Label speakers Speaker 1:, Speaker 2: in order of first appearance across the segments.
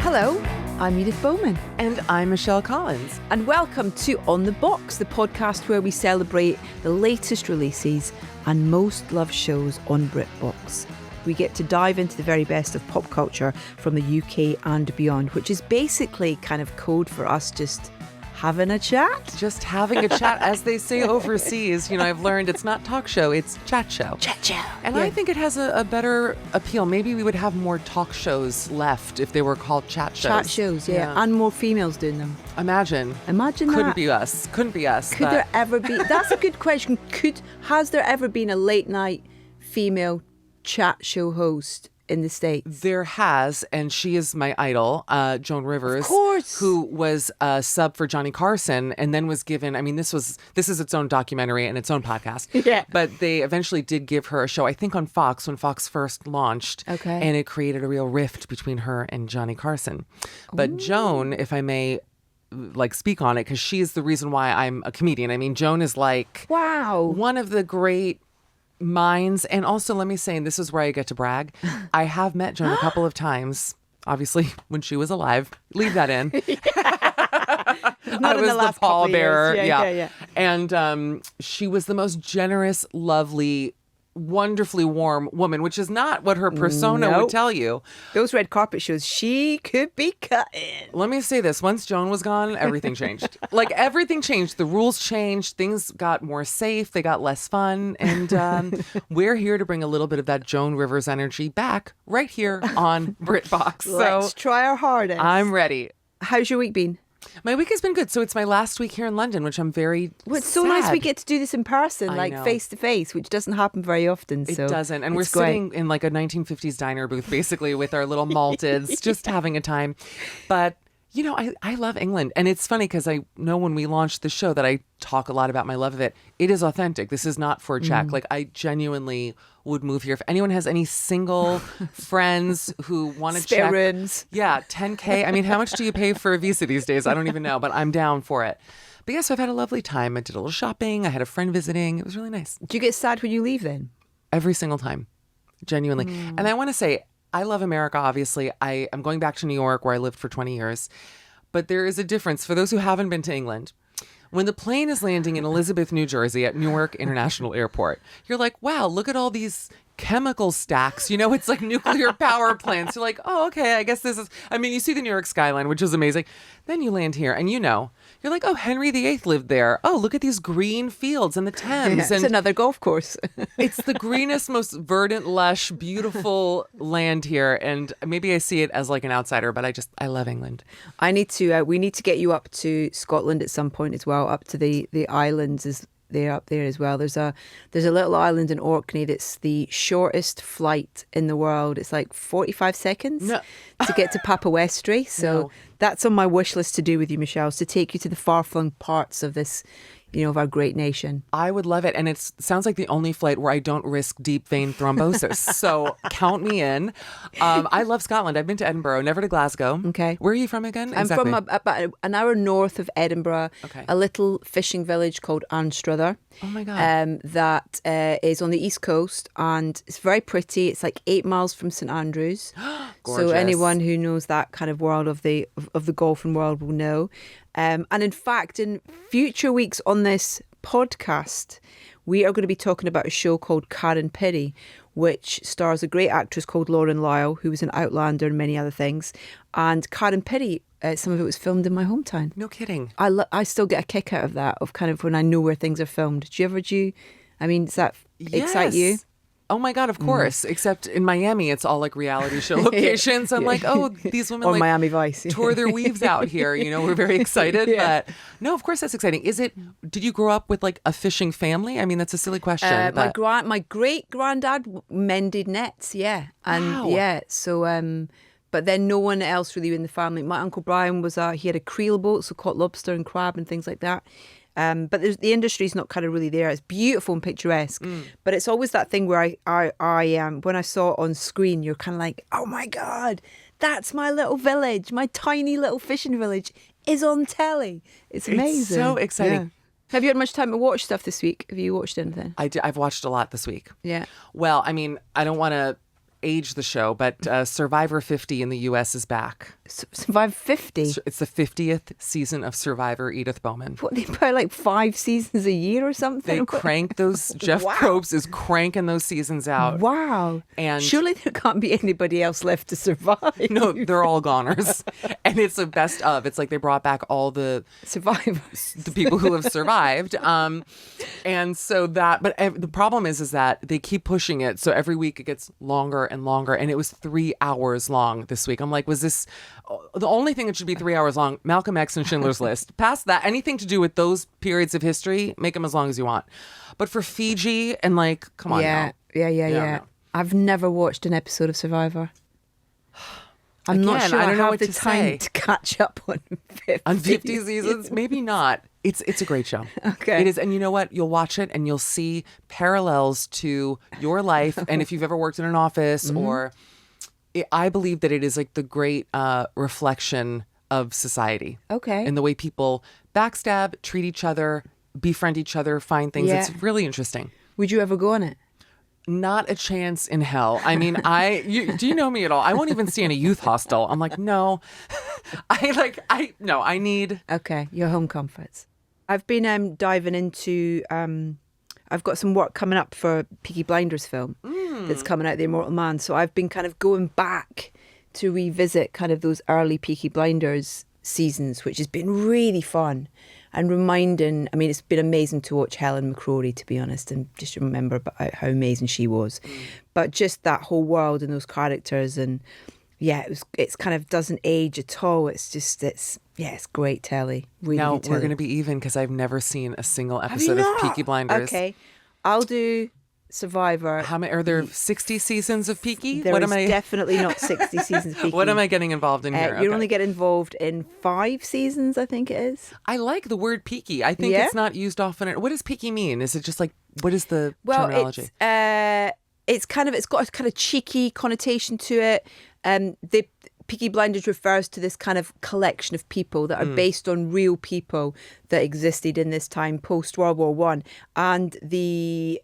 Speaker 1: Hello, I'm Edith Bowman.
Speaker 2: And I'm Michelle Collins.
Speaker 1: And welcome to On the Box, the podcast where we celebrate the latest releases and most loved shows on BritBox. We get to dive into the very best of pop culture from the UK and beyond, which is basically kind of code for us just having a chat.
Speaker 2: Just having a chat, as they say overseas. You know, I've learned it's not talk show, it's chat show.
Speaker 1: Chat show.
Speaker 2: And I think it has a better appeal. Maybe we would have more talk shows left if they were called chat shows.
Speaker 1: Chat shows, yeah. And more females doing them.
Speaker 2: Imagine
Speaker 1: that.
Speaker 2: Couldn't be us. Couldn't be us.
Speaker 1: Could there ever be? That's a good question. Has there ever been a late night female chat show host in the States?
Speaker 2: There has, and she is my idol, Joan Rivers.
Speaker 1: Of course.
Speaker 2: Who was a sub for Johnny Carson and then was given, I mean, this is its own documentary and its own podcast.
Speaker 1: Yeah.
Speaker 2: But they eventually did give her a show, I think on Fox, when Fox first launched.
Speaker 1: Okay.
Speaker 2: And it created a real rift between her and Johnny Carson. But Ooh. Joan, if I may speak on it, because she's the reason why I'm a comedian. I mean, Joan is
Speaker 1: wow,
Speaker 2: one of the great minds. And also, let me say, and this is where I get to brag, I have met Joan a couple of times, obviously when she was alive. Leave that in.
Speaker 1: Not
Speaker 2: I
Speaker 1: in
Speaker 2: was
Speaker 1: the last
Speaker 2: pallbearer.
Speaker 1: Yeah.
Speaker 2: And she was the most generous, lovely, wonderfully warm woman, which is not what her persona would tell you.
Speaker 1: Those red carpet shows, she could be cutting.
Speaker 2: Let me say this. Once Joan was gone, everything changed. Everything changed. The rules changed. Things got more safe. They got less fun. And we're here to bring a little bit of that Joan Rivers energy back right here on BritBox.
Speaker 1: Let's try our hardest.
Speaker 2: I'm ready.
Speaker 1: How's your week been?
Speaker 2: My week has been good. So it's my last week here in London, which I'm very
Speaker 1: It's so
Speaker 2: sad.
Speaker 1: nice we get to do this in person, face to face, which doesn't happen very often.
Speaker 2: It doesn't. And we're sitting in a 1950s diner booth, basically, with our little malteds, just having a time. But, you know, I love England. And it's funny because I know when we launched the show that I talk a lot about my love of it. It is authentic. This is not for a check. I genuinely would move here. If anyone has any single friends who want to check.
Speaker 1: Spare rooms.
Speaker 2: Yeah, $10K. I mean, how much do you pay for a visa these days? I don't even know, but I'm down for it. But yeah, so I've had a lovely time. I did a little shopping. I had a friend visiting. It was really nice.
Speaker 1: Do you get sad when you leave then?
Speaker 2: Every single time. Genuinely. And I want to say, I love America, obviously. I am going back to New York where I lived for 20 years. But there is a difference for those who haven't been to England. When the plane is landing in Elizabeth, New Jersey at Newark International Airport, you're like, wow, look at all these chemical stacks. You know, it's like nuclear power plants. You're like, oh, okay, I guess this is, I mean, you see the New York skyline, which is amazing. Then you land here and you're like, oh, Henry VIII lived there. Oh, look at these green fields and the Thames.
Speaker 1: It's another golf course.
Speaker 2: It's the greenest, most verdant, lush, beautiful land here. And maybe I see it as an outsider, but I love England.
Speaker 1: We need to get you up to Scotland at some point as well, up to the islands they're up there as well. There's a little island in Orkney that's the shortest flight in the world. It's 45 seconds to get to Papawestry. So that's on my wish list to do with you, Michelle, is to take you to the far-flung parts of this, of our great nation.
Speaker 2: I would love it. And it sounds like the only flight where I don't risk deep vein thrombosis. So count me in. I love Scotland. I've been to Edinburgh, never to Glasgow.
Speaker 1: Okay.
Speaker 2: Where are you from again?
Speaker 1: I'm from about an hour north of Edinburgh, a little fishing village called Anstruther.
Speaker 2: Oh my God.
Speaker 1: That is on the east coast, and it's very pretty. It's 8 miles from St Andrews.
Speaker 2: Gorgeous.
Speaker 1: So anyone who knows that kind of world of the golfing world will know. And in fact, in future weeks on this podcast, we are going to be talking about a show called Karen Piri, which stars a great actress called Lauren Lyle, who was in Outlander and many other things. And Karen Piri, some of it was filmed in my hometown.
Speaker 2: No kidding.
Speaker 1: I still get a kick out of that, of kind of when I know where things are filmed. Does that excite you?
Speaker 2: Oh my God, of course. Except in Miami, it's all reality show locations. I'm these women
Speaker 1: or Miami Vice
Speaker 2: tore their weaves out here. We're very excited. But no, of course that's exciting. Did you grow up with a fishing family? I mean, that's a silly question.
Speaker 1: My great granddad mended nets. Yeah. And
Speaker 2: wow.
Speaker 1: So, but then no one else really in the family. My Uncle Brian he had a creel boat, so caught lobster and crab and things like that. But the industry's not kind of really there. It's beautiful and picturesque, but it's always that thing where I when I saw it on screen, you're kind of like, oh my God, that's my little village. My tiny little fishing village is on telly. It's amazing.
Speaker 2: It's so exciting.
Speaker 1: Yeah. Have you had much time to watch stuff this week? Have you watched anything?
Speaker 2: I've watched a lot this week.
Speaker 1: Yeah.
Speaker 2: Well, I mean, I don't want to age the show, but Survivor 50 in the U.S. is back.
Speaker 1: Survivor 50?
Speaker 2: It's the 50th season of Survivor, Edith Bowman.
Speaker 1: What, they put like 5 seasons a year or something?
Speaker 2: They crank those, Jeff Probst is cranking those seasons out.
Speaker 1: Wow.
Speaker 2: And
Speaker 1: surely there can't be anybody else left to survive.
Speaker 2: No, they're all goners. And it's the best of. It's like they brought back all the
Speaker 1: survivors,
Speaker 2: the people who have survived. And so that, but the problem is that they keep pushing it. So every week it gets longer and longer. And it was 3 hours long this week. I'm like, was this the only thing that should be 3 hours long? Malcolm X and Schindler's List. Past that, anything to do with those periods of history, make them as long as you want. But for Fiji and like, come on now.
Speaker 1: Yeah. No. I've never watched an episode of Survivor. I'm not sure I don't have the time to catch up on 50.
Speaker 2: On 50 seasons? Maybe not. It's a great show.
Speaker 1: Okay.
Speaker 2: It is. And you know what? You'll watch it and you'll see parallels to your life. And if you've ever worked in an office or I believe that it is like the great reflection of society.
Speaker 1: Okay.
Speaker 2: And the way people backstab, treat each other, befriend each other, find things.
Speaker 1: Yeah.
Speaker 2: It's really interesting.
Speaker 1: Would you ever go on it?
Speaker 2: Not a chance in hell. I mean, do you know me at all? I won't even stay in a youth hostel. I'm like, no. I need.
Speaker 1: Okay, your home comforts. I've been diving into, I've got some work coming up for Peaky Blinders film that's coming out, The Immortal Man. So I've been kind of going back to revisit kind of those early Peaky Blinders seasons, which has been really fun. And reminding, I mean, it's been amazing to watch Helen McCrory, to be honest, and just remember about how amazing she was. But just that whole world and those characters, and yeah, it's kind of doesn't age at all. It's great telly. Really
Speaker 2: now
Speaker 1: good telly.
Speaker 2: We're going to be even because I've never seen a single episode of Peaky Blinders.
Speaker 1: Okay, I'll do Survivor.
Speaker 2: How many are there? 60 seasons of Peaky?
Speaker 1: There is definitely not 60 seasons of Peaky.
Speaker 2: What am I getting involved in here?
Speaker 1: You only get involved in 5 seasons, I think it is.
Speaker 2: I like the word peaky. I think it's not used often. What does peaky mean? Is it just like, what is the terminology?
Speaker 1: It's got a kind of cheeky connotation to it. The Peaky Blinders refers to this kind of collection of people that are based on real people that existed in this time post World War One, and the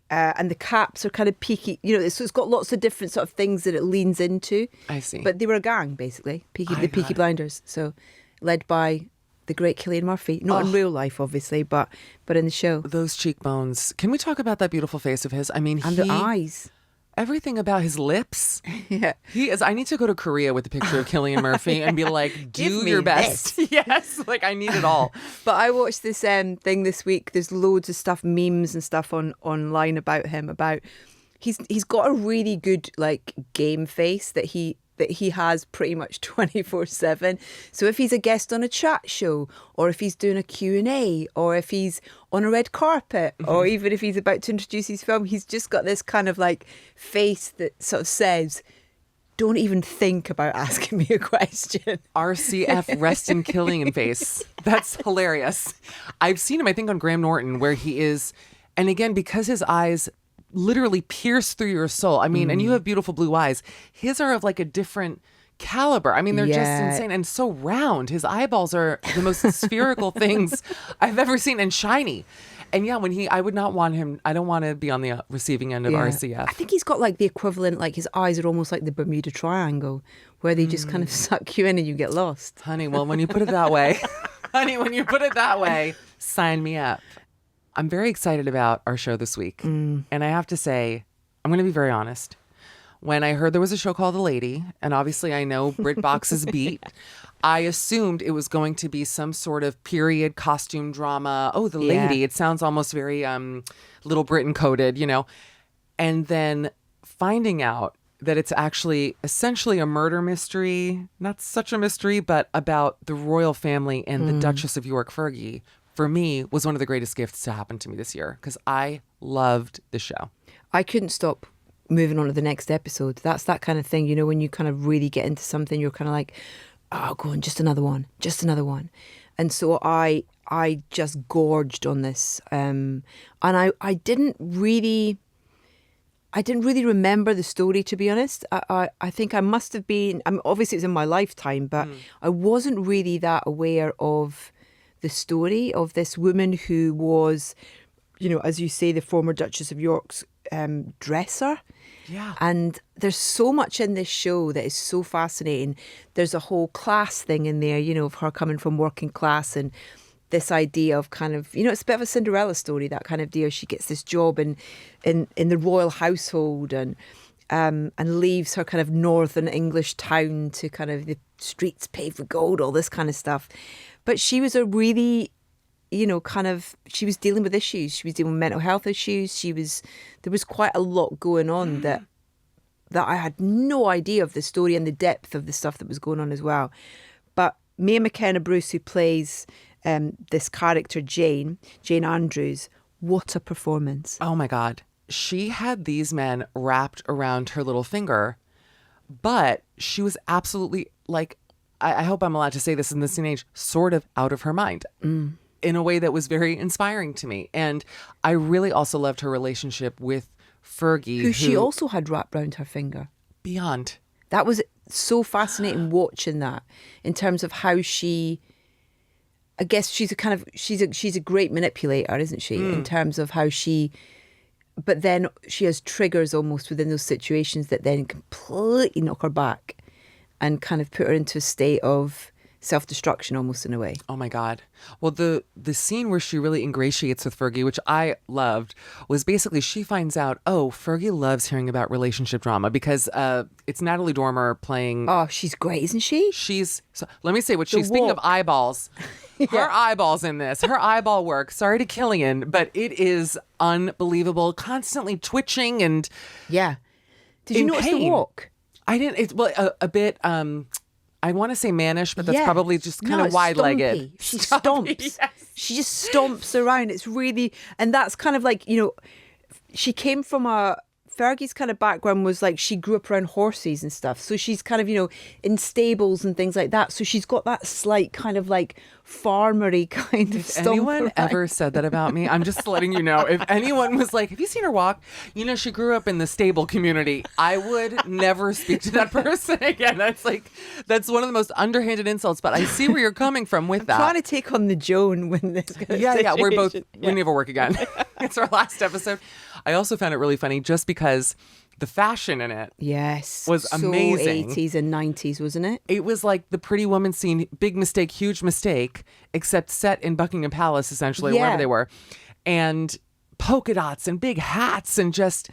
Speaker 1: caps are kind of peaky. You know, so it's got lots of different sort of things that it leans into.
Speaker 2: I see.
Speaker 1: But they were a gang basically, the Peaky Blinders. So led by the great Cillian Murphy, not in real life, obviously, but in the show.
Speaker 2: Those cheekbones. Can we talk about that beautiful face of his? I mean,
Speaker 1: and the eyes.
Speaker 2: Everything about his lips.
Speaker 1: Yeah.
Speaker 2: He is. I need to go to Korea with a picture of Cillian Murphy and be like, do your best. Yes. Like, I need it all.
Speaker 1: But I watched this thing this week. There's loads of stuff, memes and stuff online about him, about he's got a really good like game face that he has pretty much 24/7. So if he's a guest on a chat show, or if he's doing a Q&A, or if he's on a red carpet, or even if he's about to introduce his film, he's just got this kind of like face that sort of says, don't even think about asking me a question.
Speaker 2: RCF, rest in killing face. That's hilarious. I've seen him, I think, on Graham Norton, where he is, and again, because his eyes literally pierce through your soul. I mean, and you have beautiful blue eyes. His are of like a different caliber. I mean, they're just insane and so round. His eyeballs are the most spherical things I've ever seen, and shiny. And yeah, I would not want him, I don't want to be on the receiving end of RCF.
Speaker 1: I think he's got like the equivalent, like his eyes are almost like the Bermuda Triangle, where they just kind of suck you in and you get lost.
Speaker 2: Honey, well, when you put it that way, sign me up. I'm very excited about our show this week. And I have to say, I'm going to be very honest. When I heard there was a show called The Lady, and obviously I know BritBox's beat, I assumed it was going to be some sort of period costume drama. Oh, The Lady. It sounds almost very Little Britain coded, you know. And then finding out that it's actually essentially a murder mystery, not such a mystery, but about the royal family and the Duchess of York Fergie, for me, was one of the greatest gifts to happen to me this year, because I loved the show. I
Speaker 1: couldn't stop moving on to the next episode. That's that kind of thing, you know, when you kind of really get into something, you're kind of like, oh, go on, just another one. And so I just gorged on this. And I didn't really remember the story, to be honest. I think I must have been, I mean, obviously it was in my lifetime, but I wasn't really that aware of the story of this woman who was, you know, as you say, the former Duchess of York's dresser.
Speaker 2: Yeah.
Speaker 1: And there's so much in this show that is so fascinating. There's a whole class thing in there, you know, of her coming from working class and this idea of kind of, you know, it's a bit of a Cinderella story, that kind of deal. She gets this job in the royal household and leaves her kind of northern English town to kind of the streets paved with gold, all this kind of stuff. But she was a really, you know, kind of, she was dealing with issues. She was dealing with mental health issues. There was quite a lot going on that I had no idea of the story and the depth of the stuff that was going on as well. But Mia McKenna-Bruce, who plays this character, Jane Andrews, what a performance.
Speaker 2: Oh my God. She had these men wrapped around her little finger, but she was absolutely like, I hope I'm allowed to say this in this day and age, sort of out of her mind. In a way that was very inspiring to me. And I really also loved her relationship with Fergie.
Speaker 1: Who she also had wrapped round her finger.
Speaker 2: Beyond.
Speaker 1: That was so fascinating watching that in terms of how she, I guess she's a great manipulator, isn't she? In terms of how but then she has triggers almost within those situations that then completely knock her back and kind of put her into a state of self-destruction almost in a way.
Speaker 2: Oh my God. Well, the scene where she really ingratiates with Fergie, which I loved, was basically she finds out, oh, Fergie loves hearing about relationship drama because it's Natalie Dormer playing.
Speaker 1: Oh, she's great, isn't she?
Speaker 2: Let me say what she's, speaking of eyeballs, her eyeballs in this, her eyeball work, sorry to Killian, but it is unbelievable, constantly twitching and
Speaker 1: yeah. Did you notice the walk?
Speaker 2: I didn't, it's a bit, I want to say mannish, but that's probably just kind of wide-legged.
Speaker 1: She stomps. Yes. She just stomps around. It's really, and that's kind of like, you know, she came from Fergie's kind of background was like she grew up around horses and stuff. So she's kind of, you know, in stables and things like that. So she's got that slight kind of like farmery kind of stuff. If
Speaker 2: anyone ever said that about me, I'm just letting you know. If anyone was like, have you seen her walk? You know, she grew up in the stable community. I would never speak to that person again. That's one of the most underhanded insults, but I see where you're coming from with that.
Speaker 1: I'm trying to take on the Joan when this kind of
Speaker 2: Yeah, we never work again. It's our last episode. I also found it really funny just because the fashion in it was amazing.
Speaker 1: 80s and 90s, wasn't it?
Speaker 2: It was like the Pretty Woman scene, big mistake, huge mistake, except set in Buckingham Palace, essentially, wherever they were. And polka dots and big hats and just...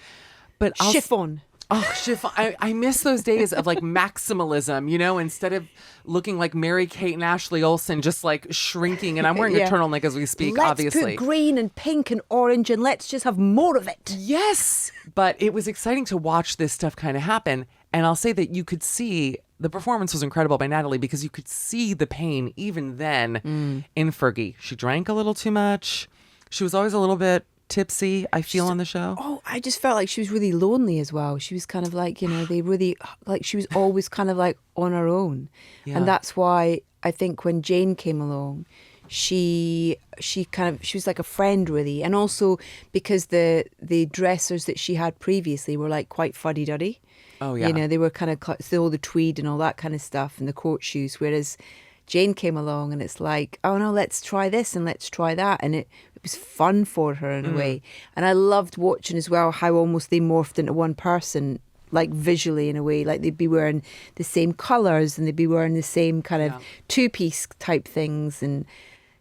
Speaker 1: Chiffon.
Speaker 2: Oh, chiffon. I miss those days of like maximalism, you know, instead of looking like Mary-Kate and Ashley Olsen, just like shrinking. And I'm wearing a turtleneck as we speak, obviously.
Speaker 1: Let's put green and pink and orange and let's just have more of it.
Speaker 2: Yes. But it was exciting to watch this stuff kind of happen. And I'll say that you could see the performance was incredible by Natalie because you could see the pain even then in Fergie. She drank a little too much. She was always a little bit tipsy, I feel, on the show.
Speaker 1: Oh, I just felt like she was really lonely as well. She was kind of like, you know, she was always kind of like on her own. Yeah. And that's why I think when Jane came along, she was like a friend really. And also because the dressers that she had previously were like quite fuddy-duddy.
Speaker 2: Oh, yeah.
Speaker 1: You know, they were kind of all the tweed and all that kind of stuff and the court shoes, whereas Jane came along and it's like, oh no, let's try this and let's try that. And it was fun for her in a way. And I loved watching as well how almost they morphed into one person, like visually in a way. Like they'd be wearing the same colours and they'd be wearing the same kind of two-piece type things. And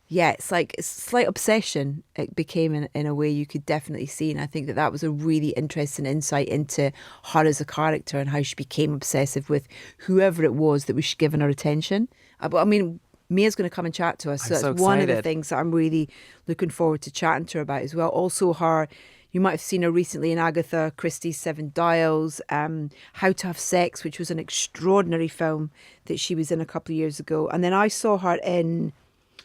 Speaker 1: yeah, it's like a slight obsession it became in a way you could definitely see. And I think that was a really interesting insight into her as a character and how she became obsessive with whoever it was that was giving her attention. But I mean, Mia's going to come and chat to us. So that's one of the things that I'm really looking forward to chatting to her about as well. Also you might have seen her recently in Agatha Christie's Seven Dials, How to Have Sex, which was an extraordinary film that she was in a couple of years ago. And then I saw her in,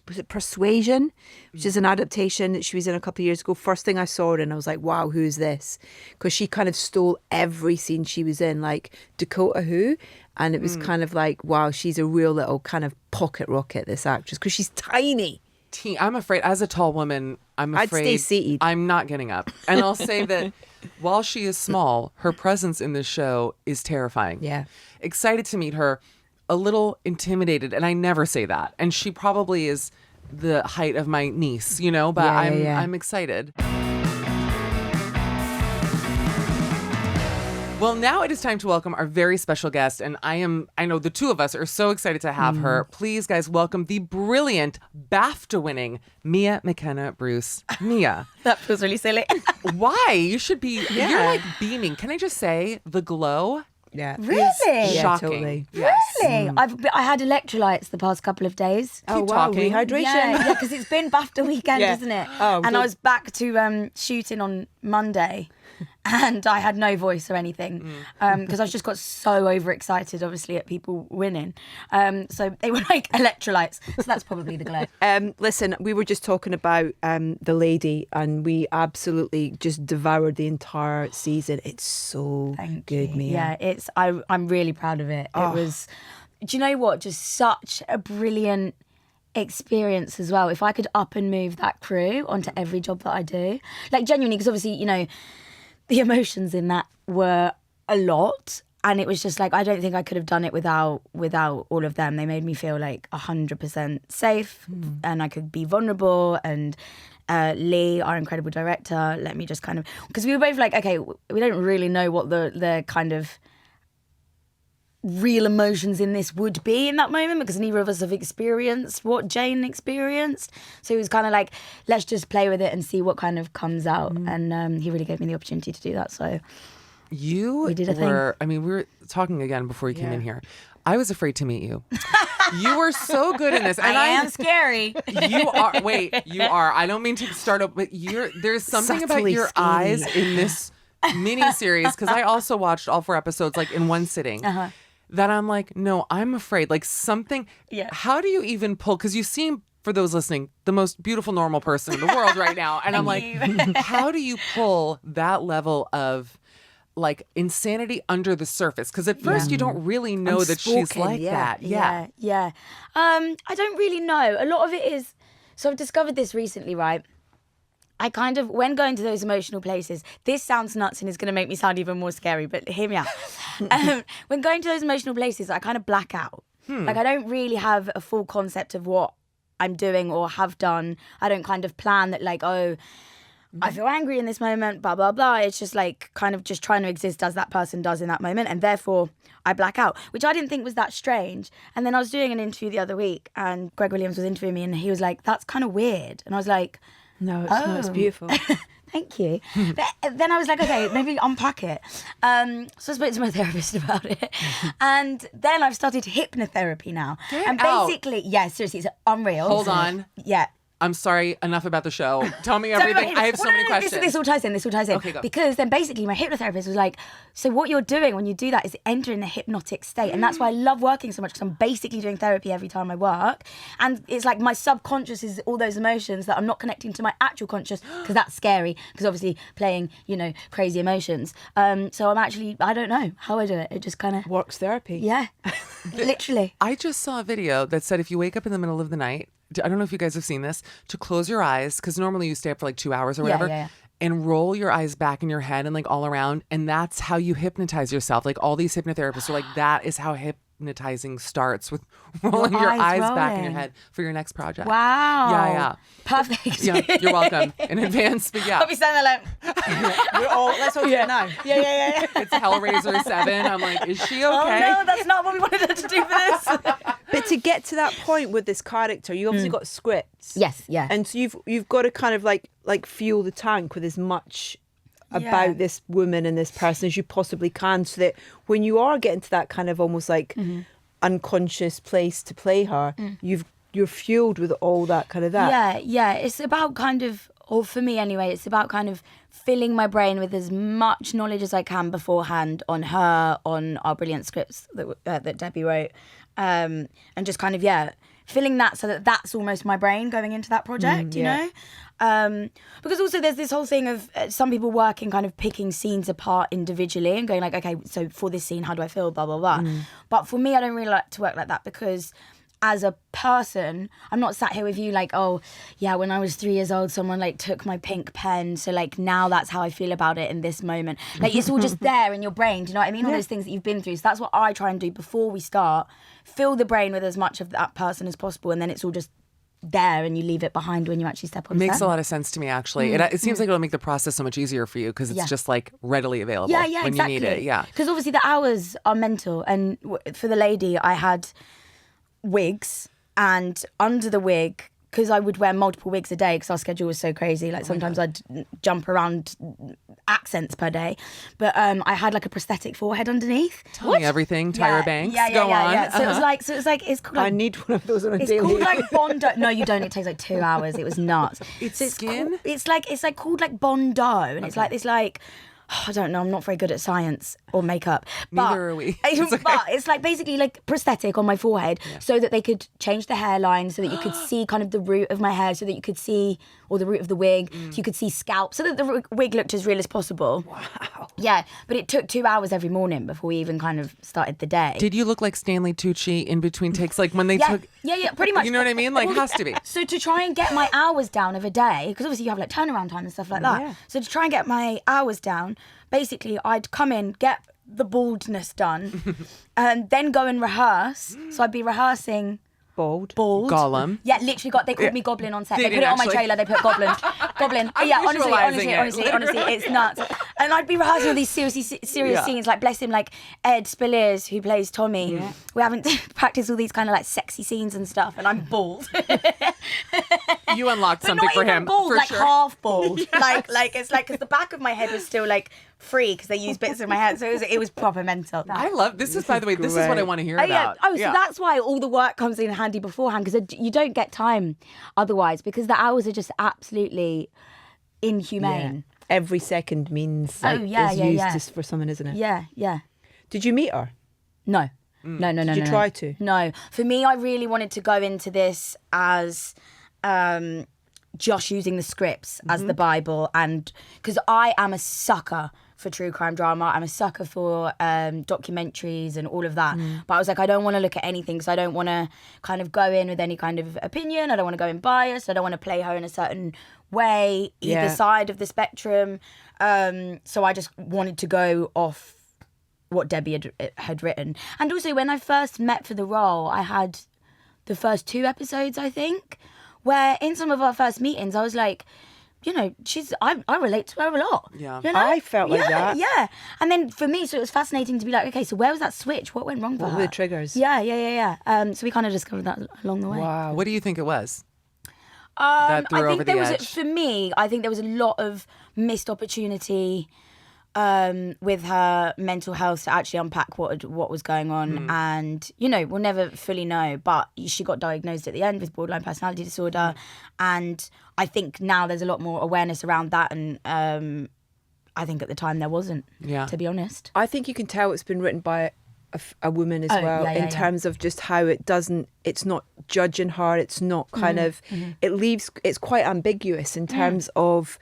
Speaker 1: was it Persuasion, which is an adaptation that she was in a couple of years ago. First thing I saw her in, I was like, wow, who's this? Because she kind of stole every scene she was in, like Dakota Who. And it was kind of like, wow, she's a real little kind of pocket rocket, this actress, because she's tiny.
Speaker 2: I'm afraid, as a tall woman, I'd
Speaker 1: stay seated.
Speaker 2: I'm not getting up. And I'll say that while she is small, her presence in this show is terrifying.
Speaker 1: Yeah. Excited
Speaker 2: to meet her, a little intimidated, and I never say that. And she probably is the height of my niece, you know, but I'm excited. Well, now it is time to welcome our very special guest. And I know the two of us are so excited to have her. Please, guys, welcome the brilliant, BAFTA-winning Mia McKenna-Bruce. Mia.
Speaker 3: That feels really silly.
Speaker 2: Why? You should be, you're like beaming. Can I just say, the glow
Speaker 1: Yeah.
Speaker 3: Really?
Speaker 1: Yeah,
Speaker 2: shocking.
Speaker 1: totally.
Speaker 2: Yes.
Speaker 3: Really? I had electrolytes the past couple of days.
Speaker 1: Oh,
Speaker 2: Keep
Speaker 1: wow.
Speaker 2: talking.
Speaker 1: Rehydration.
Speaker 3: Yeah, because it's been BAFTA weekend,
Speaker 1: Yeah.
Speaker 3: isn't it?
Speaker 1: Oh,
Speaker 3: and
Speaker 1: good.
Speaker 3: I was back to shooting on Monday, and I had no voice or anything because I just got so overexcited, obviously, at people winning. So they were like electrolytes. So that's probably the glow.
Speaker 1: Listen, we were just talking about The Lady, and we absolutely just devoured the entire season. It's so
Speaker 3: Thank
Speaker 1: good,
Speaker 3: you.
Speaker 1: Mia.
Speaker 3: Yeah, I'm really proud of it. It was, do you know what? Just such a brilliant experience as well. If I could up and move that crew onto every job that I do, like genuinely, because obviously, you know, the emotions in that were a lot, and it was just like I don't think I could have done it without all of them. They made me feel like 100% safe, and I could be vulnerable. And Lee, our incredible director, let me just kind of, because we were both like, okay, we don't really know what the kind of real emotions in this would be in that moment, because neither of us have experienced what Jane experienced. So it was kind of like, let's just play with it and see what kind of comes out. And he really gave me the opportunity to do that. So
Speaker 2: We
Speaker 3: did a thing.
Speaker 2: I mean, we were talking again before you came in here. I was afraid to meet you. You were so good in this. And
Speaker 3: I am scary.
Speaker 2: You are. Wait, you are. I don't mean to start up, but there's something about
Speaker 1: Subtly
Speaker 2: your
Speaker 1: scary.
Speaker 2: eyes in this mini-series, because I also watched all 4 episodes like in one sitting. That I'm like, no, I'm afraid. Like something.
Speaker 3: Yeah.
Speaker 2: How do you even pull? Because you seem, for those listening, the most beautiful, normal person in the world right now. And I'm like, how do you pull that level of like insanity under the surface? Because at first you don't really know that she's
Speaker 1: Unspoken,
Speaker 2: like
Speaker 1: yeah.
Speaker 2: that. Yeah.
Speaker 3: Yeah. I don't really know. A lot of it is, so I've discovered this recently, right? I kind of, when going to those emotional places, this sounds nuts and it's going to make me sound even more scary, but hear me out. When going to those emotional places, I kind of black out. Like I don't really have a full concept of what I'm doing or have done. I don't kind of plan that like, oh, I feel angry in this moment, blah, blah, blah. It's just like kind of just trying to exist as that person does in that moment. And therefore I black out, which I didn't think was that strange. And then I was doing an interview the other week and Greg Williams was interviewing me and he was like, that's kind of weird. And I was like,
Speaker 1: No, it's not. It's beautiful.
Speaker 3: thank you. But then I was like, okay, maybe unpack it. So I spoke to my therapist about it. And then I've started hypnotherapy now. And
Speaker 2: out.
Speaker 3: basically, yeah, seriously, it's unreal.
Speaker 2: Hold on.
Speaker 3: Yeah.
Speaker 2: I'm sorry, enough about the show. Tell me
Speaker 3: Tell me
Speaker 2: everything.
Speaker 3: about
Speaker 2: I have so
Speaker 3: Well,
Speaker 2: many
Speaker 3: no,
Speaker 2: questions.
Speaker 3: This all ties in. This all ties in.
Speaker 2: Okay, go.
Speaker 3: Because then basically my hypnotherapist was like, so what you're doing when you do that is entering the hypnotic state. And that's why I love working so much, because I'm basically doing therapy every time I work. And it's like my subconscious is all those emotions that I'm not connecting to my actual conscious, because that's scary, because obviously playing, you know, crazy emotions. So I'm actually, I don't know how I do it. It just kind of,
Speaker 1: Works therapy.
Speaker 3: yeah, literally.
Speaker 2: I just saw a video that said if you wake up in the middle of the night, I don't know if you guys have seen this, to close your eyes, because normally you stay up for like 2 hours or whatever,
Speaker 3: yeah.
Speaker 2: and roll your eyes back in your head and like all around. And that's how you hypnotize yourself. Like all these hypnotherapists are like, that is how hypnotizing starts, with rolling your eyes back in your
Speaker 3: rolling.
Speaker 2: head for your next project.
Speaker 3: Wow.
Speaker 2: Yeah.
Speaker 3: Perfect.
Speaker 2: Yeah, you're welcome in advance. But yeah,
Speaker 3: I'll be standing there like,
Speaker 1: Let's all do it now.
Speaker 3: yeah.
Speaker 2: it's Hellraiser 7. I'm like, is she okay?
Speaker 3: Oh no, that's not what we wanted her to do for this.
Speaker 1: But to get to that point with this character, you obviously got scripts.
Speaker 3: Yes, yeah.
Speaker 1: And so you've got to kind of like fuel the tank with as much about this woman and this person as you possibly can, so that when you are getting to that kind of almost like unconscious place to play her, you're fueled with all that kind of that.
Speaker 3: Yeah. It's about kind of, or for me anyway, it's about kind of filling my brain with as much knowledge as I can beforehand on her, on our brilliant scripts that Debbie wrote, and just kind of filling that so that that's almost my brain going into that project, you know. Because also there's this whole thing of some people working kind of picking scenes apart individually and going like, okay, so for this scene, how do I feel, blah blah blah. But for me, I don't really like to work like that, because as a person, I'm not sat here with you like, oh yeah, when I was 3 years old, someone like took my pink pen, so like now that's how I feel about it in this moment. Like it's all just there in your brain, do you know what I mean? All those things that you've been through. So that's what I try and do before we start. Fill the brain with as much of that person as possible, and then it's all just there and you leave it behind when you actually step on
Speaker 2: Makes
Speaker 3: set.
Speaker 2: a lot of sense to me, actually. It seems like it'll make the process so much easier for you because it's just like readily available when
Speaker 3: exactly.
Speaker 2: you need it. Yeah.
Speaker 3: Because obviously the hours are mental. And for the lady, I had wigs, and under the wig, because I would wear multiple wigs a day because our schedule was so crazy. Like sometimes I'd jump around accents per day. But I had like a prosthetic forehead underneath.
Speaker 2: Tell me everything, Tyra Banks. Go on.
Speaker 3: Yeah. So it was like it's called like,
Speaker 1: I need one of those on a
Speaker 3: it's
Speaker 1: daily.
Speaker 3: called like Bondo. No, you don't. It takes like 2 hours. It was nuts.
Speaker 2: It's
Speaker 3: So
Speaker 2: skin?
Speaker 3: Called, it's like called like Bondo, and it's like this like. I don't know. I'm not very good at science or makeup. But,
Speaker 2: Neither are we.
Speaker 3: But it's like basically like prosthetic on my forehead, so that they could change the hairline, so that you could see kind of the root of my hair, so that you could see, or the root of the wig, so you could see scalp, so that the wig looked as real as possible.
Speaker 1: Wow.
Speaker 3: Yeah, but it took 2 hours every morning before we even kind of started the day.
Speaker 2: Did you look like Stanley Tucci in between takes? Like when they
Speaker 3: yeah,
Speaker 2: took.
Speaker 3: yeah, pretty much.
Speaker 2: You know what I mean? Like, has to be.
Speaker 3: So to try and get my hours down of a day, because obviously you have like turnaround time and stuff like that.
Speaker 1: Yeah.
Speaker 3: So to try and get my hours down, basically I'd come in, get the baldness done, and then go and rehearse. So I'd be rehearsing
Speaker 1: Bald.
Speaker 2: Gollum.
Speaker 3: Yeah, literally they called me Goblin on set.
Speaker 2: They
Speaker 3: They put
Speaker 2: didn't
Speaker 3: it on my
Speaker 2: actually-
Speaker 3: trailer, they put Goblin. Goblin.
Speaker 2: I'm
Speaker 3: Yeah,
Speaker 2: visualizing it.
Speaker 3: honestly, it's nuts. And I'd be rehearsing all these serious scenes, like bless him, like Ed Spilliers, who plays Tommy. Yeah. We haven't practiced all these kind of like sexy scenes and stuff, and I'm bald.
Speaker 2: You unlocked
Speaker 3: But
Speaker 2: something
Speaker 3: not
Speaker 2: for
Speaker 3: even
Speaker 2: him.
Speaker 3: bald,
Speaker 2: for
Speaker 3: like
Speaker 2: sure.
Speaker 3: half bald. like it's like, because the back of my head was still like free because they used bits of my head, so it was proper mental.
Speaker 2: I love this. By the way, this is what I
Speaker 1: great.
Speaker 2: want to hear
Speaker 3: Oh,
Speaker 2: about.
Speaker 3: yeah. So that's why all the work comes in handy beforehand, because you don't get time otherwise, because the hours are just absolutely inhumane.
Speaker 1: Every second means like, is used just for something, isn't it?
Speaker 3: Yeah.
Speaker 1: Did you meet her?
Speaker 3: No. No.
Speaker 1: Did you try to?
Speaker 3: No. For me, I really wanted to go into this as Josh using the scripts as the Bible, and because I am a sucker for true crime drama. I'm a sucker for documentaries and all of that. But I was like, I don't want to look at anything, because I don't want to kind of go in with any kind of opinion. I don't want to go in biased. I don't want to play her in a certain way, either side of the spectrum. So I just wanted to go off what Debbie had written. And also, when I first met for the role, I had the first 2 episodes, I think, where in some of our first meetings, I was like, you know, I relate to her a lot.
Speaker 2: Yeah.
Speaker 3: You know?
Speaker 1: I felt like that.
Speaker 3: Yeah. And then for me, so it was fascinating to be like, okay, so where was that switch? What went wrong for
Speaker 1: What
Speaker 3: her?
Speaker 1: were the triggers?
Speaker 3: Yeah. So we kind of discovered that along the way.
Speaker 1: Wow.
Speaker 2: What do you think it was?
Speaker 3: I
Speaker 2: threw her
Speaker 3: think
Speaker 2: over
Speaker 3: there
Speaker 2: the
Speaker 3: was
Speaker 2: edge?
Speaker 3: for me, I think there was a lot of missed opportunity with her mental health to actually unpack what was going on. And you know, we'll never fully know, but she got diagnosed at the end with borderline personality disorder, and I think now there's a lot more awareness around that, and I think at the time there wasn't, to be honest.
Speaker 1: I think you can tell it's been written by a woman as well, in terms of just how it's not judging her, it's not kind of, it's quite ambiguous in terms of,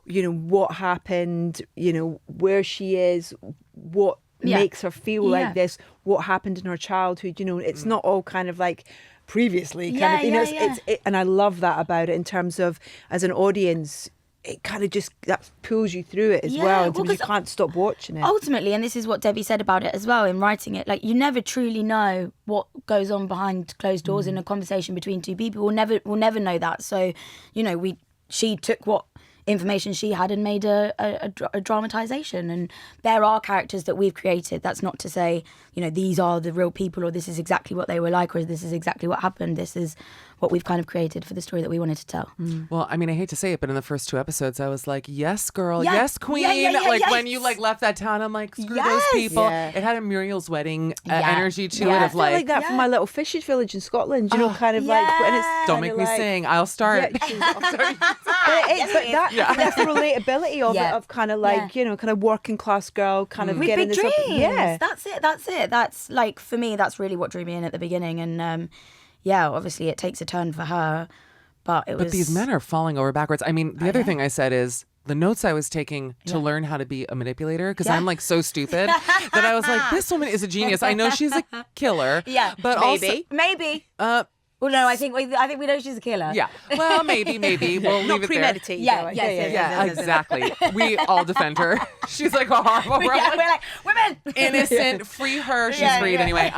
Speaker 1: you know, what happened, you know, where she is, what makes her feel like this, what happened in her childhood, you know, it's not all kind of like previously kind of, you know, and I love that about it in terms of, as an audience, it kind of just that pulls you through it as well, in terms of you can't stop watching it.
Speaker 3: Ultimately, and this is what Debbie said about it as well in writing it, like, you never truly know what goes on behind closed doors in a conversation between two people. We'll never know that. So, you know, she took what information she had and made a dramatization, and there are characters that we've created. That's not to say, you know, these are the real people, or this is exactly what they were like, or this is exactly what happened. This is what we've kind of created for the story that we wanted to tell.
Speaker 2: Well, I mean, I hate to say it, but in the first 2 episodes, I was like, yes, girl,
Speaker 3: Yeah.
Speaker 2: yes, queen. When you like left that town, I'm like, screw those people.
Speaker 1: Yeah.
Speaker 2: It had a Muriel's Wedding
Speaker 3: Yeah.
Speaker 2: energy to
Speaker 3: Yeah.
Speaker 2: it
Speaker 3: I
Speaker 2: of
Speaker 1: I feel like
Speaker 2: like,
Speaker 1: that from my little fishing village in Scotland, you know, kind of like, and it's
Speaker 2: don't
Speaker 1: kind
Speaker 2: make
Speaker 1: of
Speaker 2: me
Speaker 1: like,
Speaker 2: sing, I'll start.
Speaker 1: That's the relatability of it, of kind of like, you know, kind of working class girl, kind of
Speaker 3: With
Speaker 1: getting
Speaker 3: big
Speaker 1: this
Speaker 3: dreams.
Speaker 1: up. Yeah.
Speaker 3: That's it. That's like, for me, that's really what drew me in at the beginning. And obviously it takes a turn for her, but
Speaker 2: But these men are falling over backwards. I mean, the other thing I said is the notes I was taking to learn how to be a manipulator, because I'm like so stupid that I was like, this woman is a genius. I know she's a killer.
Speaker 3: Yeah,
Speaker 2: but
Speaker 3: maybe.
Speaker 2: also,
Speaker 3: Well, no, I think we know she's a killer.
Speaker 2: yeah. Well, maybe we'll leave it there.
Speaker 1: Premeditated.
Speaker 3: Yeah,
Speaker 1: though, I
Speaker 3: yes,
Speaker 1: think.
Speaker 3: yes,
Speaker 2: Yeah, exactly. We all defend her. She's like a horrible. We're
Speaker 3: Yeah,
Speaker 2: all
Speaker 3: we're like, women.
Speaker 2: innocent. Free her. She's
Speaker 3: Yeah,
Speaker 2: freed
Speaker 3: yeah.
Speaker 2: anyway.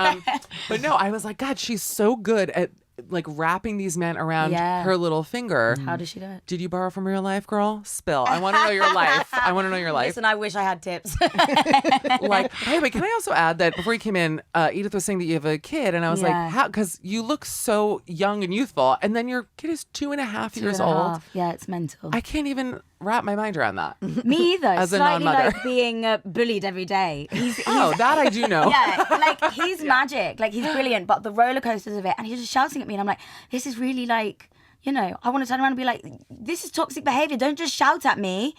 Speaker 2: But no, I was like, God, she's so good at like wrapping these men around
Speaker 3: Yeah.
Speaker 2: her little finger.
Speaker 3: How does she do it?
Speaker 2: Did you borrow from real life, girl? Spill. I want to know your life. I want to know your life.
Speaker 3: Listen, I wish I had tips.
Speaker 2: Like, by the way, can I also add that before you came in, Edith was saying that you have a kid, and I was like, how? Because you look so young and youthful, and then your kid is 2.5 years old.
Speaker 3: Yeah, it's mental.
Speaker 2: I can't even wrap my mind around that.
Speaker 3: Me either.
Speaker 2: As a
Speaker 3: Slightly
Speaker 2: non-mother.
Speaker 3: like being bullied every day. He's
Speaker 2: That I do know.
Speaker 3: yeah, like he's magic. Like he's brilliant, but the roller coasters of it, and he's just shouting at me, and I'm like, this is really like, I want to turn around and be like, this is toxic behavior. Don't just shout at me.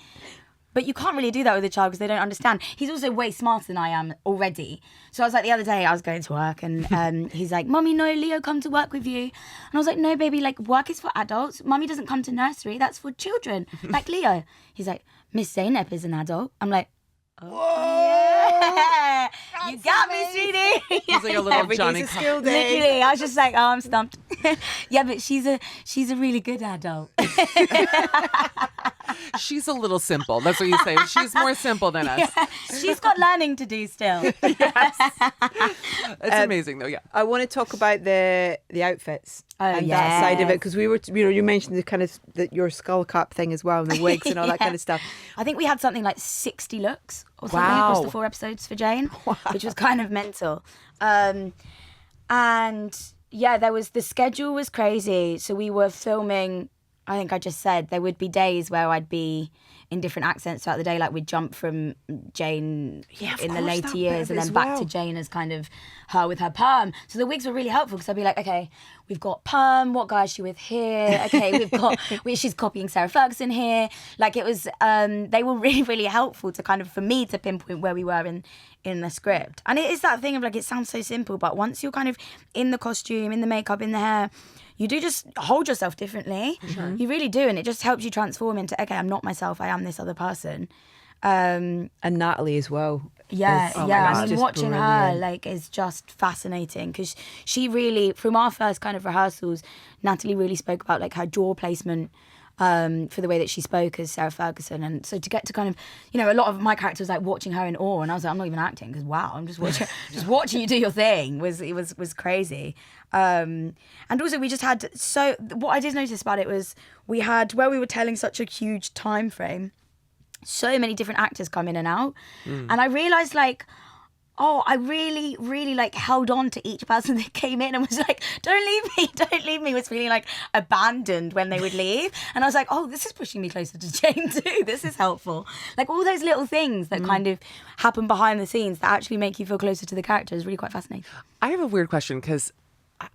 Speaker 3: But you can't really do that with a child because they don't understand. He's also way smarter than I am already. So I was like, the other day I was going to work and he's like, Mummy, no, Leo come to work with you. And I was like, no, baby, like work is for adults. Mummy doesn't come to nursery. That's for children, like Leo. He's like, Miss Zainab is an adult. I'm like, yeah. You got me, sweetie.
Speaker 2: He's like a little Johnny.
Speaker 3: Literally, I was just like, oh, I'm stumped. Yeah, but she's a really good adult.
Speaker 2: She's a little simple. That's what you say. She's more simple than us.
Speaker 3: Yeah, she's got learning to do still.
Speaker 2: It's amazing though. Yeah.
Speaker 1: I want to talk about the outfits and that side of it because we were, you mentioned the kind of your skull cap thing as well and the wigs and all that kind of stuff.
Speaker 3: I think we had something like 60 looks or something across the 4 episodes for Jane, which was kind of mental. And yeah, the schedule was crazy. So we were filming. I think I just said there would be days where I'd be in different accents throughout the day. Like we'd jump from Jane in the later years and then back to Jane as kind of her with her perm. So the wigs were really helpful because I'd be like, okay, we've got Perm. What guy is she with here? Okay, she's copying Sarah Ferguson here. Like it was, they were really, really helpful to kind of, for me to pinpoint where we were in the script. And it is that thing of like, it sounds so simple, but once you're kind of in the costume, in the makeup, in the hair, you do just hold yourself differently. Sure. You really do. And it just helps you transform into, okay, I'm not myself, I am this other person.
Speaker 1: And Natalie as well.
Speaker 3: Yeah, I mean, watching
Speaker 1: brilliant.
Speaker 3: her like is just fascinating because she really, from our first kind of rehearsals, Natalie really spoke about like her jaw placement for the way that she spoke as Sarah Ferguson. And so to get to kind of, a lot of my character was like watching her in awe, and I was like, I'm not even acting because wow, I'm just watching you do your thing was crazy. And also we just had, so what I did notice about it was we had, where we were telling such a huge time frame, so many different actors come in and out. And I realised like, I really, really like held on to each person that came in and was like, don't leave me, was feeling like abandoned when they would leave. And I was like, this is pushing me closer to Jane too. This is helpful. Like all those little things that kind of happen behind the scenes that actually make you feel closer to the character is really quite fascinating.
Speaker 2: I have a weird question because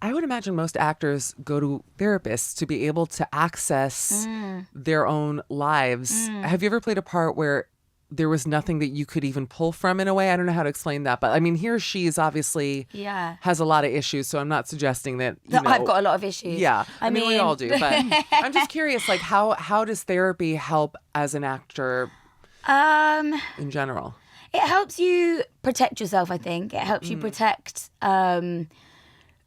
Speaker 2: I would imagine most actors go to therapists to be able to access their own lives. Have you ever played a part where there was nothing that you could even pull from in a way? I don't know how to explain that, but I mean, he or she is obviously has a lot of issues, so I'm not suggesting that,
Speaker 3: I've got a lot of issues.
Speaker 2: Yeah, I mean, we all do, but I'm just curious, like how does therapy help as an actor in general?
Speaker 3: It helps you protect yourself, I think. It helps you protect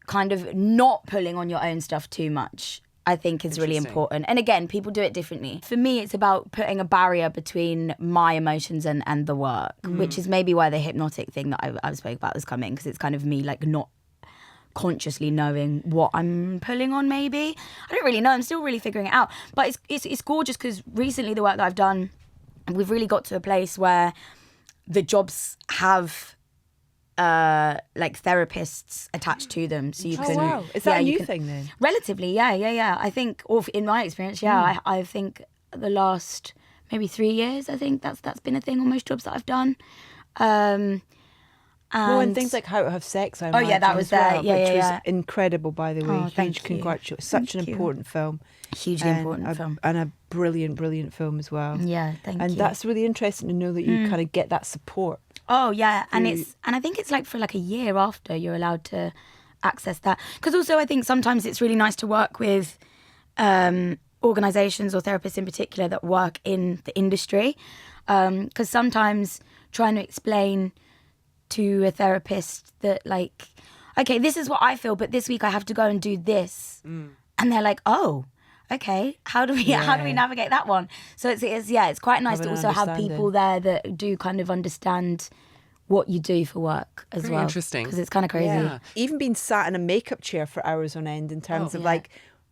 Speaker 3: kind of not pulling on your own stuff too much, I think is really important. And again, people do it differently. For me, it's about putting a barrier between my emotions and the work, which is maybe why the hypnotic thing that I spoke about was coming, because it's kind of me like not consciously knowing what I'm pulling on maybe. I don't really know. I'm still really figuring it out. But it's gorgeous because recently the work that I've done, we've really got to a place where the jobs have like therapists attached to them, so you can.
Speaker 1: Oh wow! Is that a new thing then?
Speaker 3: Relatively, yeah. I think, or in my experience, I think the last maybe 3 years, I think that's been a thing on most jobs that I've done. And
Speaker 1: things like How to Have Sex. I
Speaker 3: that was there.
Speaker 1: Well, which was incredible, by the way.
Speaker 3: Huge
Speaker 1: congratulations! Such an important film.
Speaker 3: Hugely important film,
Speaker 1: and a brilliant film as well.
Speaker 3: Yeah, thank you.
Speaker 1: And that's really interesting to know that you kind of get that support.
Speaker 3: Oh yeah, and I think it's like for like a year after you're allowed to access that. Because also I think sometimes it's really nice to work with organisations or therapists in particular that work in the industry, because sometimes trying to explain to a therapist that like, okay, this is what I feel, but this week I have to go and do this, and they're like, oh. Okay, how do we navigate that one? So it's quite nice to also have people there that do kind of understand what you do for work as
Speaker 2: Very
Speaker 3: well.
Speaker 2: interesting.
Speaker 3: Because it's kind of crazy.
Speaker 2: Yeah.
Speaker 1: Even being sat in a makeup chair for hours on end in terms of like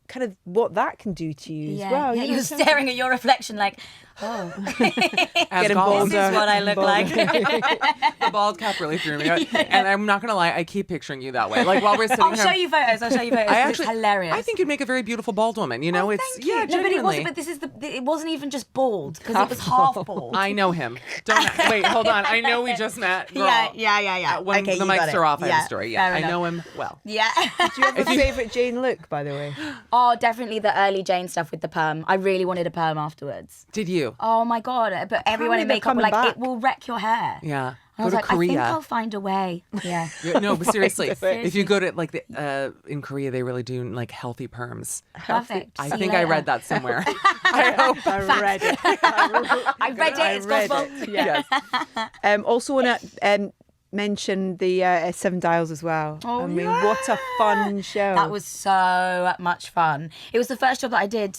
Speaker 1: kind of what that can do to you as well.
Speaker 3: Yeah,
Speaker 1: you know,
Speaker 3: you're staring at your reflection like, oh,
Speaker 2: As
Speaker 1: Getting
Speaker 2: bald.
Speaker 3: this is what I look like.
Speaker 2: The bald cap really threw me out. And I'm not going to lie, I keep picturing you that way. Like while we're sitting
Speaker 3: I'll
Speaker 2: here.
Speaker 3: show you photos. 'Cause it's hilarious.
Speaker 2: I think you'd make a very beautiful bald woman. You know,
Speaker 3: Oh,
Speaker 2: it's
Speaker 3: thank you. No, but it
Speaker 2: genuinely.
Speaker 3: wasn't. But this is it wasn't even just bald because it was half bald.
Speaker 2: I know him. Wait, hold on. I know we just met. Girl.
Speaker 3: Yeah.
Speaker 2: When
Speaker 3: Okay,
Speaker 2: the
Speaker 3: you got
Speaker 2: mics
Speaker 3: it.
Speaker 2: are off, I have
Speaker 3: Yeah,
Speaker 2: a story. Yeah,
Speaker 3: fair
Speaker 2: I
Speaker 3: enough.
Speaker 2: know him well.
Speaker 3: Yeah.
Speaker 1: Do you have a favourite Jane look, by the way?
Speaker 3: Oh, definitely the early Jane stuff with the perm. I really wanted a perm afterwards.
Speaker 2: Did you?
Speaker 3: Oh my god! But everyone in
Speaker 1: they're
Speaker 3: makeup were
Speaker 1: coming
Speaker 3: like,
Speaker 1: back.
Speaker 3: it will wreck your hair.
Speaker 2: Yeah.
Speaker 3: I was
Speaker 2: Go
Speaker 3: like,
Speaker 2: to
Speaker 3: I think
Speaker 2: Korea.
Speaker 3: I'll find a way. Yeah.
Speaker 2: No, but seriously,
Speaker 1: Seriously.
Speaker 2: if you go to like the in Korea, they really do like healthy perms.
Speaker 3: Perfect.
Speaker 2: I
Speaker 3: See you
Speaker 2: think I
Speaker 3: later.
Speaker 2: read that somewhere. I hope.
Speaker 1: I read it.
Speaker 3: I read it. It's gospel.
Speaker 1: Yeah.
Speaker 2: Yes.
Speaker 1: Also want to mention the Seven Dials as well.
Speaker 3: Oh,
Speaker 1: I mean,
Speaker 3: yeah.
Speaker 1: what a fun show.
Speaker 3: That was so much fun. It was the first job that I did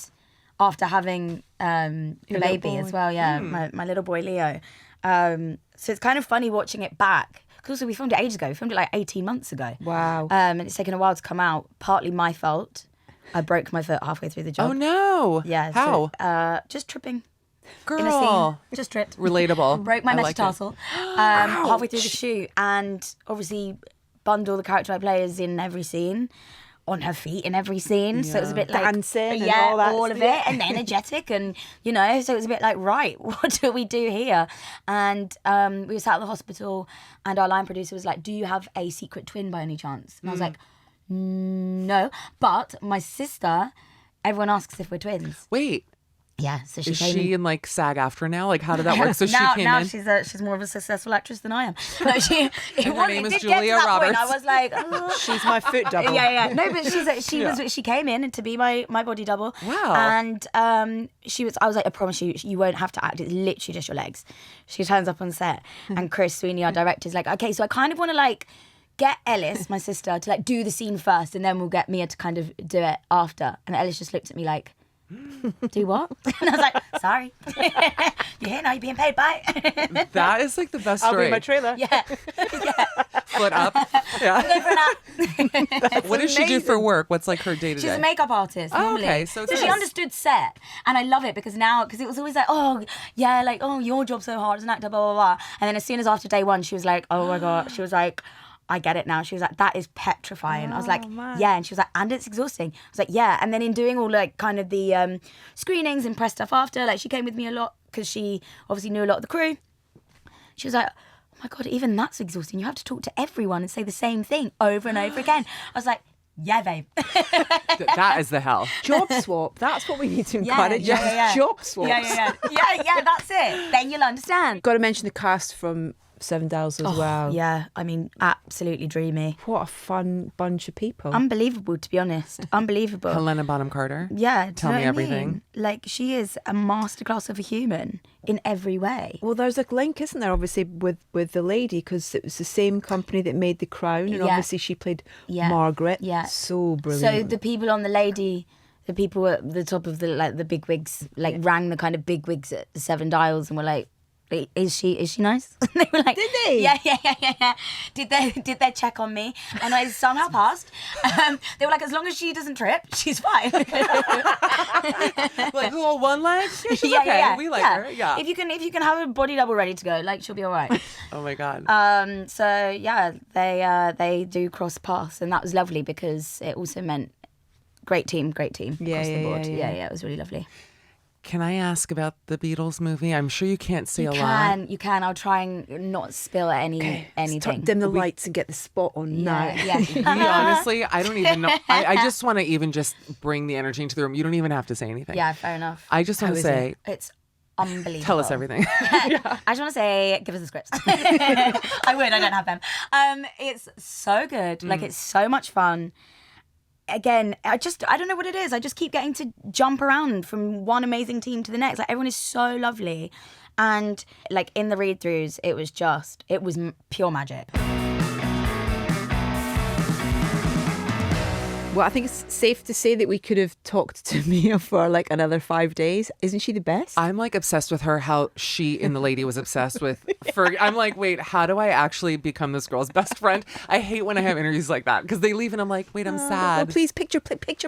Speaker 3: after having the
Speaker 1: little
Speaker 3: baby
Speaker 1: boy.
Speaker 3: as well. Yeah, my little boy Leo. So it's kind of funny watching it back. Because also we filmed it ages ago. We filmed it like 18 months ago.
Speaker 1: Wow.
Speaker 3: And it's taken a while to come out. Partly my fault. I broke my foot halfway through the job.
Speaker 2: Oh no.
Speaker 3: Yeah.
Speaker 2: How?
Speaker 3: So, just tripping in a
Speaker 2: Girl.
Speaker 3: scene. Just tripped.
Speaker 2: Relatable.
Speaker 3: Broke my
Speaker 2: I like it.
Speaker 3: metatarsal halfway through the shoot, and obviously bundle the character I play is in every scene, on her feet in every scene. So it was a bit like
Speaker 1: Dancing and all that
Speaker 3: all of
Speaker 1: stuff.
Speaker 3: it, and energetic, and you know. So it was a bit like, right, what do we do here? And we were sat at the hospital, and our line producer was like, "Do you have a secret twin by any chance?" And I was like, "No," but my sister. Everyone asks if we're twins.
Speaker 2: Wait.
Speaker 3: Yeah, so she
Speaker 2: Is
Speaker 3: came
Speaker 2: she in like SAG-AFTRA now? Like how did that work? So
Speaker 3: now,
Speaker 2: she came
Speaker 3: now
Speaker 2: in.
Speaker 3: she's more of a successful actress than I am. No,
Speaker 2: her name is
Speaker 3: did
Speaker 2: Julia
Speaker 3: get to that
Speaker 2: Roberts.
Speaker 3: Point. I was like, oh.
Speaker 1: She's my foot double.
Speaker 3: Yeah. No, but she came in to be my body double.
Speaker 2: Wow.
Speaker 3: And I was like, I promise you won't have to act. It's literally just your legs. She turns up on set, and Chris Sweeney, our director, is like, okay, so I kind of want to like get Ellis, my sister, to like do the scene first, and then we'll get Mia to kind of do it after. And Ellis just looked at me like, do what? And I was like, sorry. You're here now, you're being paid, bye.
Speaker 2: That is like the best
Speaker 1: I'll
Speaker 2: story.
Speaker 1: be in my trailer.
Speaker 3: Yeah.
Speaker 2: Foot up. Yeah.
Speaker 3: Go for a nap.
Speaker 2: What does she do for work? What's like her day to day?
Speaker 3: She's a makeup artist.
Speaker 2: Oh,
Speaker 3: Normally.
Speaker 2: okay, so it's
Speaker 3: she
Speaker 2: nice.
Speaker 3: understood set, and I love it because it was always like, oh yeah, like oh your job's so hard as an actor, blah blah blah. And then as soon as after day one, she was like, oh my god, she was like, I get it now. She was like, that is petrifying. I was like,
Speaker 1: man.
Speaker 3: yeah. And she was like, and it's exhausting. I was like, yeah. And then in doing all like kind of the screenings and press stuff after, like she came with me a lot because she obviously knew a lot of the crew. She was like, oh my God, even that's exhausting. You have to talk to everyone and say the same thing over and over again. I was like, yeah, babe.
Speaker 2: That is the hell.
Speaker 1: Job swap. That's what we need to encourage.
Speaker 3: yeah.
Speaker 1: Job swap.
Speaker 3: Yeah, that's it. Then you'll understand.
Speaker 1: Got to mention the cast from Seven Dials as well.
Speaker 3: Yeah, I mean, absolutely dreamy.
Speaker 1: What a fun bunch of people.
Speaker 3: Unbelievable, to be honest. Unbelievable.
Speaker 2: Helena Bonham Carter.
Speaker 3: Yeah, do you
Speaker 2: Tell
Speaker 3: know
Speaker 2: me
Speaker 3: what I
Speaker 2: everything.
Speaker 3: mean? Like, she is a masterclass of a human in every way.
Speaker 1: Well, there's a link, isn't there, obviously, with the lady, because it was the same company that made The Crown, and
Speaker 3: Yeah.
Speaker 1: obviously she played
Speaker 3: Yeah.
Speaker 1: Margaret.
Speaker 3: Yeah.
Speaker 1: So
Speaker 3: So
Speaker 1: brilliant.
Speaker 3: the people on the lady, the people at the top of the big wigs, rang the kind of big wigs at the Seven Dials and were like, is she nice? And they were like,
Speaker 1: Did they?
Speaker 3: Yeah. Did they check on me? And I somehow passed. They were like, as long as she doesn't trip, she's fine.
Speaker 2: Like, oh, one leg? Yeah, she's okay. We like her. Yeah.
Speaker 3: If you can have a body double ready to go, like she'll be all right.
Speaker 2: Oh my God.
Speaker 3: So yeah, they do cross paths, and that was lovely because it also meant great team across the board. Yeah, it was really lovely.
Speaker 2: Can I ask about the Beatles movie? I'm sure you can't say a lot.
Speaker 3: You can. I'll try and not spill anything.
Speaker 1: Dim the lights and get the spot on now.
Speaker 3: Yeah.
Speaker 2: We honestly, I don't even know. I just want to even just bring the energy into the room. You don't even have to say anything.
Speaker 3: Yeah, fair enough.
Speaker 2: I just want to
Speaker 1: is
Speaker 2: say,
Speaker 3: It's unbelievable.
Speaker 2: tell us everything.
Speaker 3: I just want to say, give us the scripts. I would. I don't have them. It's so good. Like, it's so much fun. Again, I don't know what it is. I just keep getting to jump around from one amazing team to the next. Like, everyone is so lovely. And like in the read-throughs, it was pure magic.
Speaker 1: Well, I think it's safe to say that we could have talked to Mia for like another 5 days. Isn't she the best?
Speaker 2: I'm like obsessed with her, how she in The Lady was obsessed with Fergie. I'm like, wait, how do I actually become this girl's best friend? I hate when I have interviews like that because they leave and I'm like, wait, I'm sad.
Speaker 1: Oh, please, picture, please.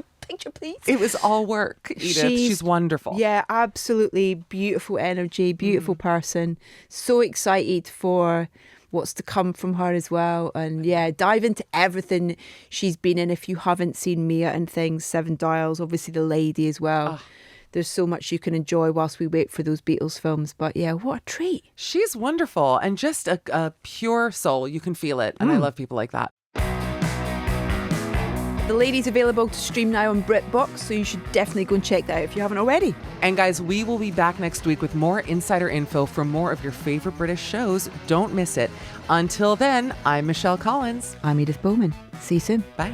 Speaker 2: It was all work, Edith. She's wonderful.
Speaker 1: Yeah, absolutely beautiful energy, beautiful person. So excited for what's to come from her as well. And yeah, dive into everything she's been in. If you haven't seen Mia and things, Seven Dials, obviously The Lady as well. There's so much you can enjoy whilst we wait for those Beatles films. But yeah, what a treat.
Speaker 2: She's wonderful and just a pure soul. You can feel it. And I love people like that.
Speaker 1: The Lady's available to stream now on BritBox, so you should definitely go and check that out if you haven't already.
Speaker 2: And guys, we will be back next week with more insider info from more of your favorite British shows. Don't miss it. Until then, I'm Michelle Collins.
Speaker 1: I'm Edith Bowman. See you soon.
Speaker 2: Bye.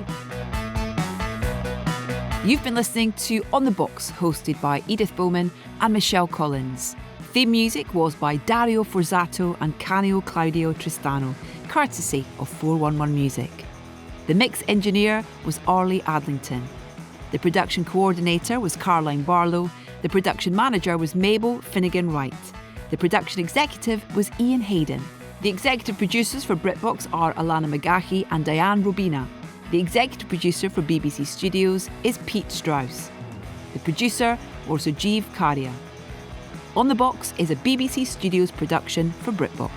Speaker 1: You've been listening to On The Box, hosted by Edith Bowman and Michelle Collins. Theme music was by Dario Forzato and Canio Claudio Tristano, courtesy of 411 Music. The mix engineer was Orly Adlington. The production coordinator was Caroline Barlow. The production manager was Mabel Finnegan-Wright. The production executive was Ian Hayden. The executive producers for BritBox are Alana Magahi and Diane Robina. The executive producer for BBC Studios is Pete Strauss. The producer was Rajiv Karia. On The Box is a BBC Studios production for BritBox.